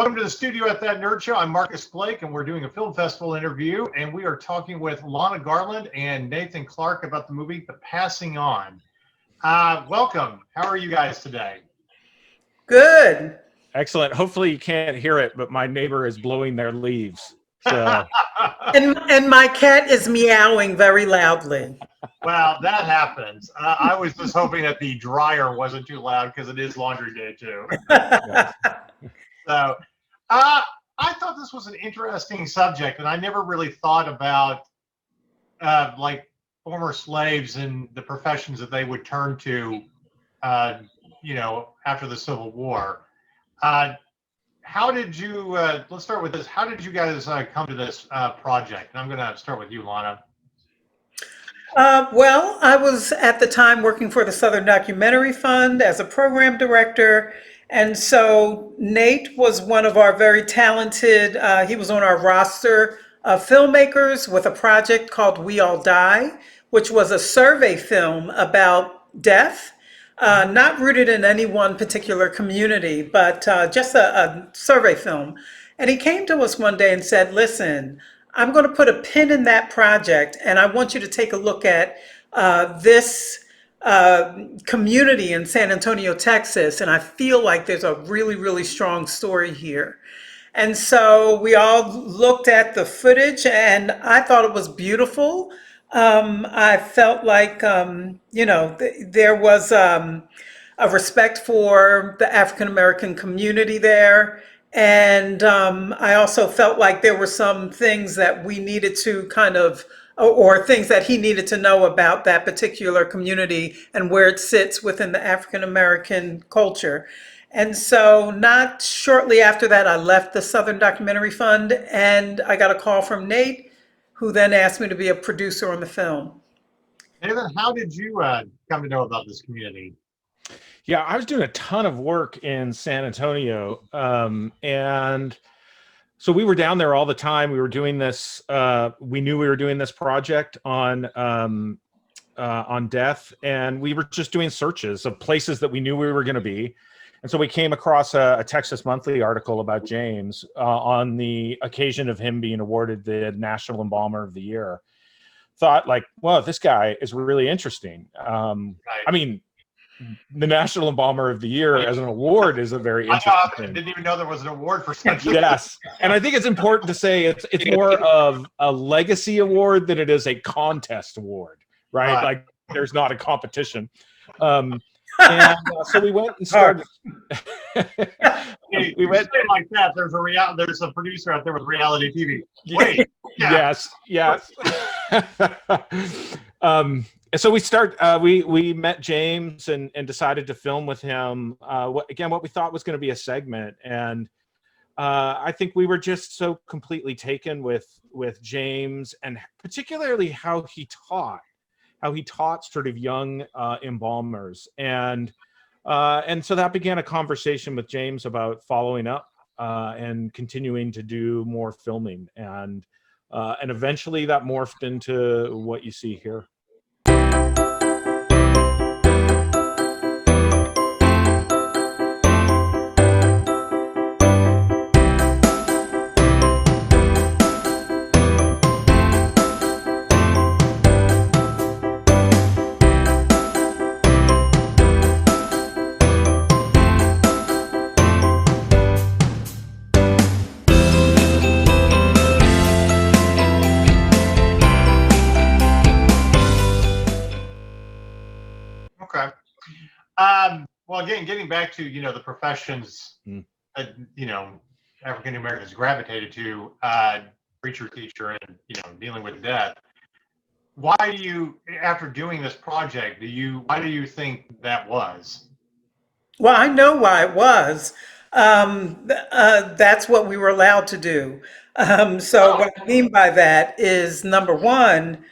Welcome to the studio at That Nerd Show. I'm Marcus Blake, and we're doing a film festival interview, and we are talking with Lana Garland and Nathan Clarke about the movie The Passing On. Welcome. How are you guys today? Good. Excellent. Hopefully you can't hear it, but my neighbor is blowing their leaves. So. and my cat is meowing very loudly. Well, that happens. I was just hoping that the dryer wasn't too loud because it is laundry day too. So I thought this was an interesting subject, and I never really thought about like former slaves and the professions that they would turn to, after the Civil War. How did you, let's start with this. How did you guys come to this project? And I'm going to start with you, Lana. Well, I was at the time working for the Southern Documentary Fund as a program director. And so Nate was one of our very talented, he was on our roster of filmmakers with a project called We All Die, which was a survey film about death, not rooted in any one particular community, but just a survey film. And he came to us one day and said, listen, I'm going to put a pin in that project, and I want you to take a look at this community in San Antonio, Texas, and I feel like there's a really, really strong story here. And so we all looked at the footage, and I thought it was beautiful. I felt like, there was a respect for the African American community there. And I also felt like there were some things that we needed to or things that he needed to know about that particular community and where it sits within the African American culture. And so not shortly after that, I left the Southern Documentary Fund, and I got a call from Nate, who then asked me to be a producer on the film. Nathan, how did you come to know about this community? Yeah, I was doing a ton of work in San Antonio, and so we were down there all the time. We were doing this. We knew we were doing this project on death, and we were just doing searches of places that we knew we were going to be. And so we came across a Texas Monthly article about James on the occasion of him being awarded the National Embalmer of the Year. Thought like, well, this guy is really interesting. Right. I mean, the National Embalmer of the Year as an award is a very interesting thing. I didn't even know there was an award for such a Yes. And I think it's important to say it's more of a legacy award than it is a contest award, right? Like there's not a competition. And so we went and started. we went like that. There's a producer out there with reality TV. Wait. Yeah. Yes. So we met James and decided to film with him. What we thought was going to be a segment. And I think we were just so completely taken with James, and particularly how he taught sort of young embalmers. And so that began a conversation with James about following up and continuing to do more filming. And eventually that morphed into what you see here. Okay. Well, again, getting back to, the professions that, African Americans gravitated to, preacher, teacher, and, dealing with death. Why do you, after doing this project, why do you think that was? Well, I know why it was. That's what we were allowed to do. What I mean by that is, number one,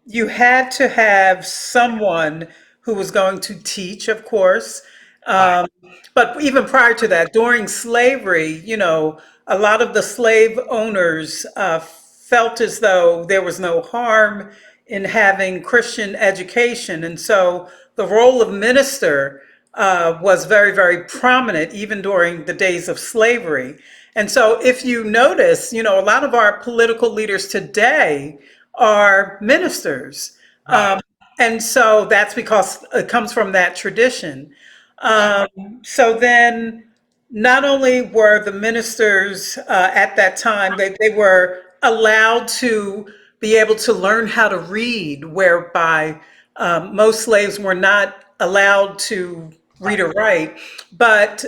you had to have someone who was going to teach, of course. But even prior to that, during slavery, a lot of the slave owners felt as though there was no harm in having Christian education. And so the role of minister was very, very prominent even during the days of slavery. And so if you notice, a lot of our political leaders today are ministers. Right. And so that's because it comes from that tradition. Um, so then not only were the ministers at that time, they were allowed to be able to learn how to read, whereby most slaves were not allowed to read or write. But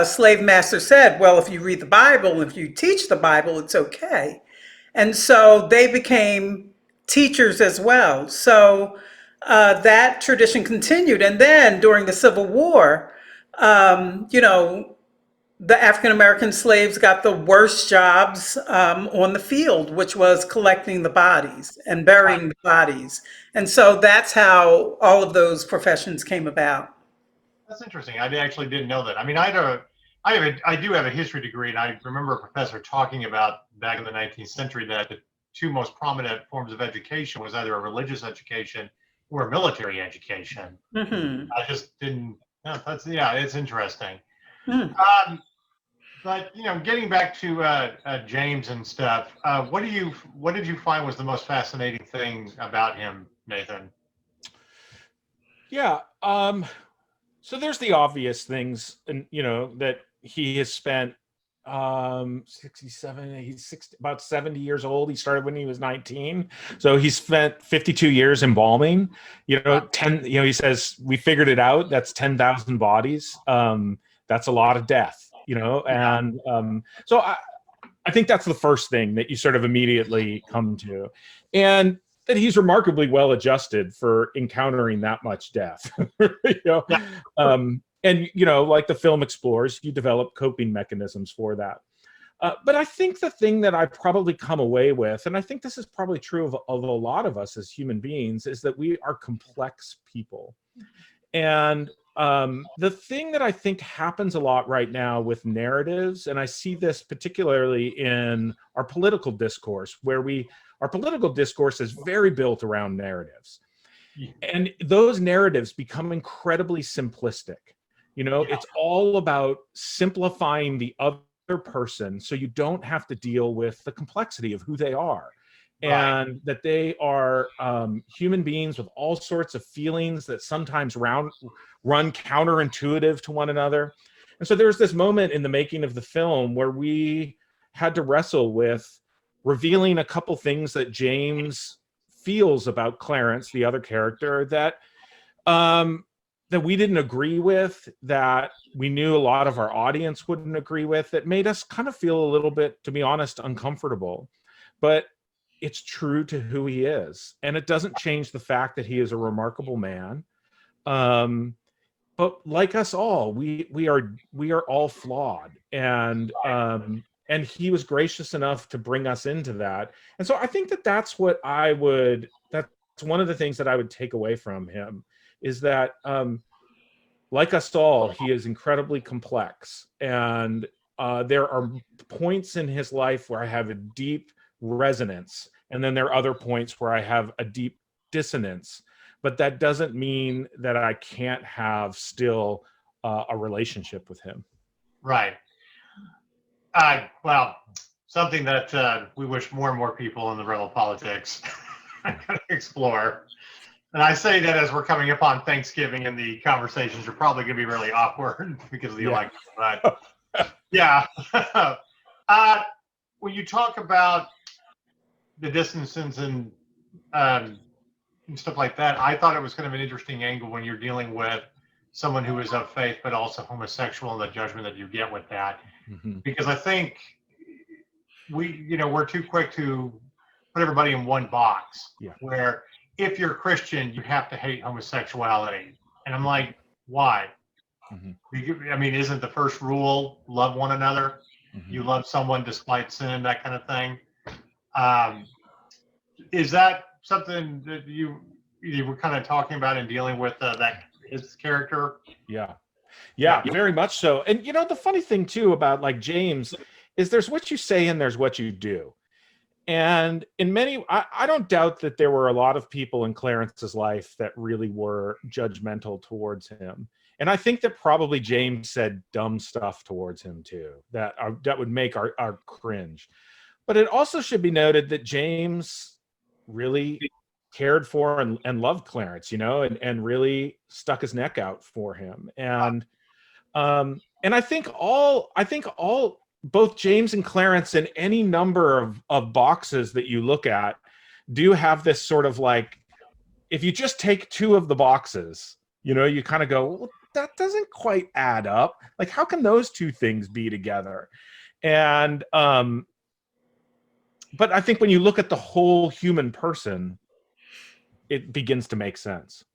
slave master said, well, if you read the Bible, if you teach the Bible, it's okay. And so they became teachers as well. So that tradition continued. And then during the Civil War, the African American slaves got the worst jobs on the field, which was collecting the bodies and burying the bodies. And so that's how all of those professions came about. That's interesting. I actually didn't know that. I mean, I do have a history degree, and I remember a professor talking about back in the 19th century that the two most prominent forms of education was either a religious education or a military education. Hmm. I just didn't. No, it's interesting. Mm. But getting back to James and stuff, what did you find was the most fascinating thing about him, Nathan? Yeah. So there's the obvious things, and that he has spent 67, he's about 70 years old. He started when he was 19. So he spent 52 years embalming, 10, he says, we figured it out. That's 10,000 bodies. That's a lot of death, and so I think that's the first thing that you sort of immediately come to. And that he's remarkably well adjusted for encountering that much death. And like the film explores, you develop coping mechanisms for that. But I think the thing that I've probably come away with, and I think this is probably true of a lot of us as human beings, is that we are complex people. And the thing that I think happens a lot right now with narratives, and I see this particularly in our political discourse, where our political discourse is very built around narratives. And those narratives become incredibly simplistic. It's all about simplifying the other person so you don't have to deal with the complexity of who they are. And that they are human beings with all sorts of feelings that sometimes run counterintuitive to one another. And so there's this moment in the making of the film where we had to wrestle with revealing a couple things that James feels about Clarence, the other character, that we didn't agree with, that we knew a lot of our audience wouldn't agree with, that made us kind of feel a little bit, to be honest, uncomfortable. But it's true to who he is, and it doesn't change the fact that he is a remarkable man. But like us all, we are all flawed, and he was gracious enough to bring us into that. And so I think that's one of the things that I would take away from him, is that like us all, he is incredibly complex, and there are points in his life where I have a deep resonance, and then there are other points where I have a deep dissonance. But that doesn't mean that I can't have still a relationship with him. Right. Well, something that we wish more and more people in the realm of politics could explore. And I say that as we're coming up on Thanksgiving, and the conversations are probably going to be really awkward because of the election. But yeah. When you talk about the distances and stuff like that, I thought it was kind of an interesting angle when you're dealing with someone who is of faith but also homosexual, and the judgment that you get with that. Mm-hmm. Because I think we're too quick to put everybody in one box, where if you're Christian, you have to hate homosexuality. And I'm like, why? Mm-hmm. I mean, isn't the first rule love one another? Mm-hmm. You love someone despite sin, that kind of thing. Is that something that you were kind of talking about in dealing with his character? Yeah, very much so. And the funny thing too about like James is there's what you say and there's what you do. And in many, I don't doubt that there were a lot of people in Clarence's life that really were judgmental towards him. And I think that probably James said dumb stuff towards him too, that would make our cringe. But it also should be noted that James really cared for and loved Clarence, and really stuck his neck out for him. And I think all both James and Clarence in any number of boxes that you look at do have this sort of like, if you just take two of the boxes, you kind of go, well, that doesn't quite add up. Like, how can those two things be together? And, but I think when you look at the whole human person, it begins to make sense.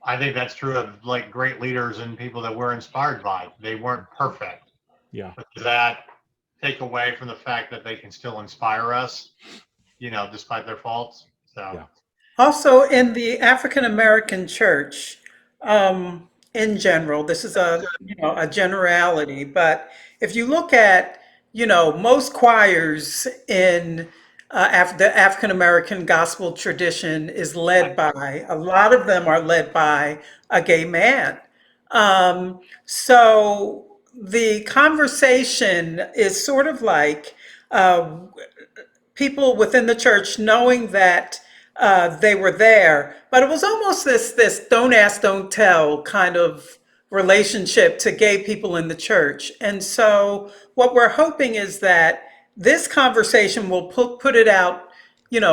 I think that's true of like great leaders and people that we're inspired by. They weren't perfect. Yeah. But does that take away from the fact that they can still inspire us, despite their faults? So. Yeah. Also, in the African American church, in general, this is a generality, but if you look at, most choirs in the African American gospel tradition is led by, a lot of them are led by a gay man. So the conversation is sort of like people within the church knowing that they were there, but it was almost this don't ask, don't tell kind of relationship to gay people in the church. And so what we're hoping is that this conversation will put it out,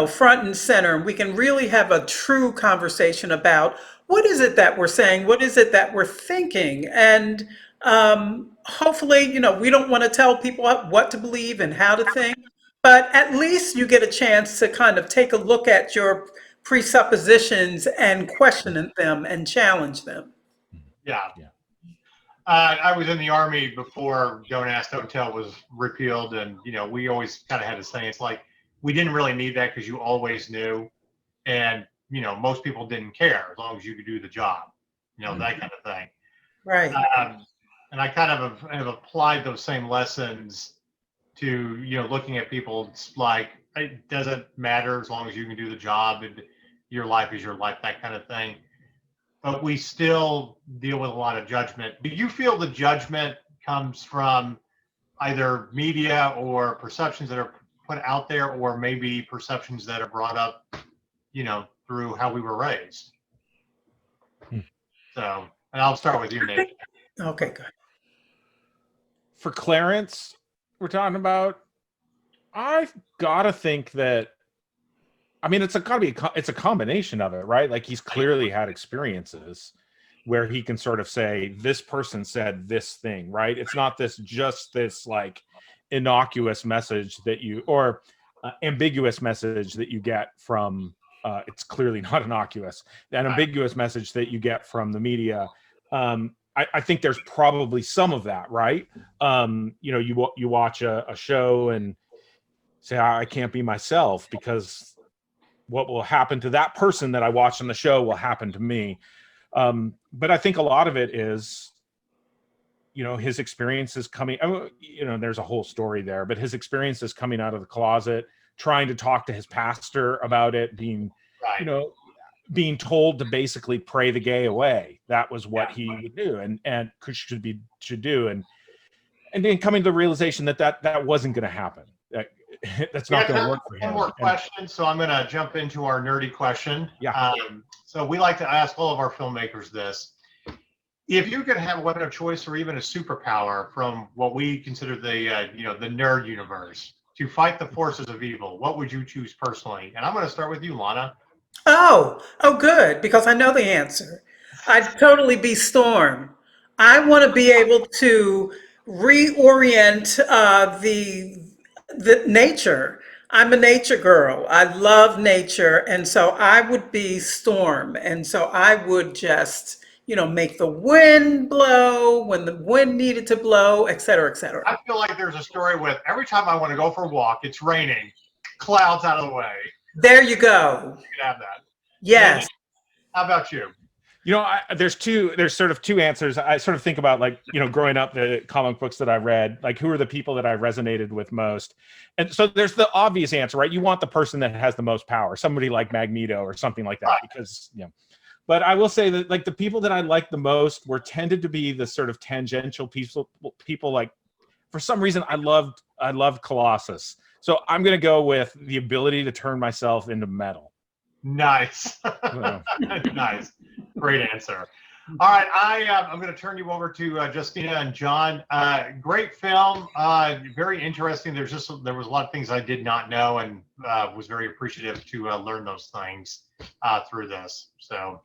front and center, and we can really have a true conversation about what is it that we're saying, what is it that we're thinking, and hopefully, we don't want to tell people what to believe and how to think, but at least you get a chance to kind of take a look at your presuppositions and question them and challenge them. Yeah. I was in the Army before Don't Ask, Don't Tell was repealed, and we always kind of had to say it's like we didn't really need that because you always knew, and most people didn't care as long as you could do the job, that kind of thing. Right. And I kind of have applied those same lessons to looking at people. It's like it doesn't matter as long as you can do the job, and your life is your life, that kind of thing. But we still deal with a lot of judgment. Do you feel the judgment comes from either media or perceptions that are put out there, or maybe perceptions that are brought up, through how we were raised? So, and I'll start with you, Nate. Okay, good. For Clarence, we're talking about, I've got to think that, it's a combination of it, right? Like, he's clearly had experiences where he can sort of say, this person said this thing, right? It's not just this like innocuous message or ambiguous message that you get from, it's clearly not innocuous, an ambiguous message that you get from the media. I think there's probably some of that, right? You watch a show and say, I can't be myself because what will happen to that person that I watched on the show will happen to me. But I think a lot of it is, his experiences coming, there's a whole story there, but his experiences coming out of the closet, trying to talk to his pastor about it, being told to basically pray the gay away. That was what he would do and should do. And then coming to the realization that wasn't going to happen. That's not going to work for him. One more question. So I'm going to jump into our nerdy question. Yeah. So we like to ask all of our filmmakers this. If you could have a weapon of choice or even a superpower from what we consider the nerd universe, to fight the forces of evil, what would you choose personally? And I'm going to start with you, Lana. Oh, good, because I know the answer. I'd totally be Storm. I want to be able to reorient the nature. I'm a nature girl. I love nature, and so I would be Storm. And so I would just, make the wind blow when the wind needed to blow, et cetera, et cetera. I feel like there's a story with every time I want to go for a walk, it's raining, clouds out of the way. There you go. You can have that. Yes. How about you? There's sort of two answers. I sort of think about, like, growing up, the comic books that I read, like, who are the people that I resonated with most? And so there's the obvious answer, right? You want the person that has the most power, somebody like Magneto or something like that, right. Because, but I will say that, like, the people that I liked the most were tended to be the sort of tangential people. Like, for some reason, I loved Colossus. So I'm going to go with the ability to turn myself into metal. Nice. Nice. Great answer. All right. I'm going to turn you over to Justina and John. Great film. Very interesting. There was a lot of things I did not know, and was very appreciative to learn those things through this. So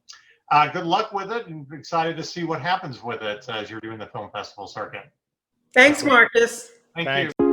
good luck with it, and excited to see what happens with it as you're doing the film festival circuit. Thanks, Marcus. Thank you.